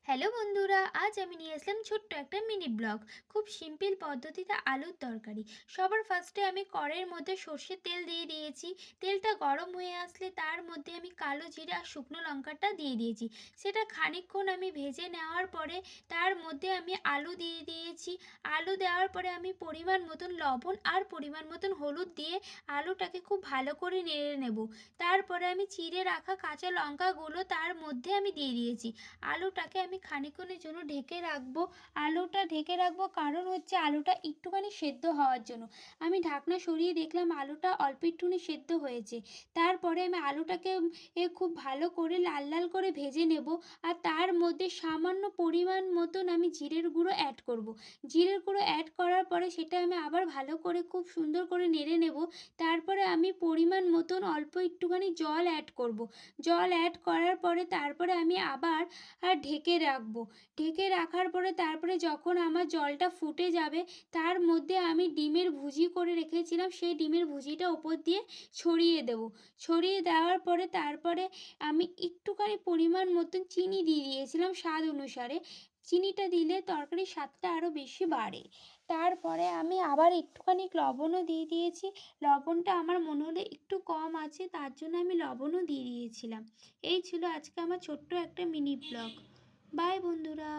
Hello বন্ধুরা, আজ আমি নিয়ে আসলাম ছোট্ট একটা মিনি ব্লগ। খুব সিম্পল পদ্ধতিতে আলুর তরকারি। সবার ফার্স্টে আমি কড়াইয়ের মধ্যে সর্ষের তেল দিয়ে দিয়েছি। তেলটা গরম হয়ে আসলে তার মধ্যে আমি কালো জিরা আর শুকনো লঙ্কাটা দিয়ে দিয়েছি। সেটা খানিকক্ষণ আমি ভেজে নেওয়ার পরে তার মধ্যে আমি আলু দিয়ে দিয়েছি। আলু দেওয়ার পরে আমি পরিমাণ মতন লবণ আর পরিমাণ মতন হলুদ দিয়ে আলুটাকে খুব ভালো করে নেড়ে নেব। তারপরে আমি চিড়ে রাখা কাঁচা লঙ্কাগুলো তার মধ্যে আমি দিয়ে দিয়েছি। আলুটাকে আমি খানিকক্ষণের জন্য ঢেকে রাখবো। আলুটা ঢেকে রাখবো কারণ হচ্ছে আলুটা একটুখানি সেদ্ধ হওয়ার জন্য। আমি ঢাকনা সরিয়ে দেখলাম আলুটা অল্প একটুখানি সেদ্ধ হয়েছে। তারপরে আমি আলুটাকে খুব ভালো করে লাল লাল করে ভেজে নেব। আর তার মধ্যে সামান্য পরিমাণ মতন আমি জিরের গুঁড়ো অ্যাড করব। জিরের গুঁড়ো অ্যাড করার পরে সেটা আমি আবার ভালো করে খুব সুন্দর করে নেড়ে নেব। তারপরে আমি পরিমাণ মতন অল্প একটুখানি জল অ্যাড করব। জল অ্যাড করার পরে তারপরে আমি আবার ঢেকে রাখবো। ঢেকে রাখার পরে তারপরে যখন আমার জলটা ফুটে যাবে তার মধ্যে আমি ডিমের ভুজি করে রেখেছিলাম, সেই ডিমের ভুজিটা ওপর দিয়ে ছড়িয়ে দেবো। ছড়িয়ে দেওয়ার পরে তারপরে আমি একটুখানি পরিমাণ মতন চিনি দিয়ে দিয়েছিলাম স্বাদ অনুসারে। চিনিটা দিলে তরকারির স্বাদটা আরও বেশি বাড়ে। তারপরে আমি আবার একটুখানি লবণও দিয়ে দিয়েছি। লবণটা আমার মনে হলো একটু কম আছে, তার জন্য আমি লবণও দিয়ে দিয়েছিলাম। এই ছিল আজকে আমার ছোট্ট একটা মিনি ব্লগ। বাই বন্ধুরা।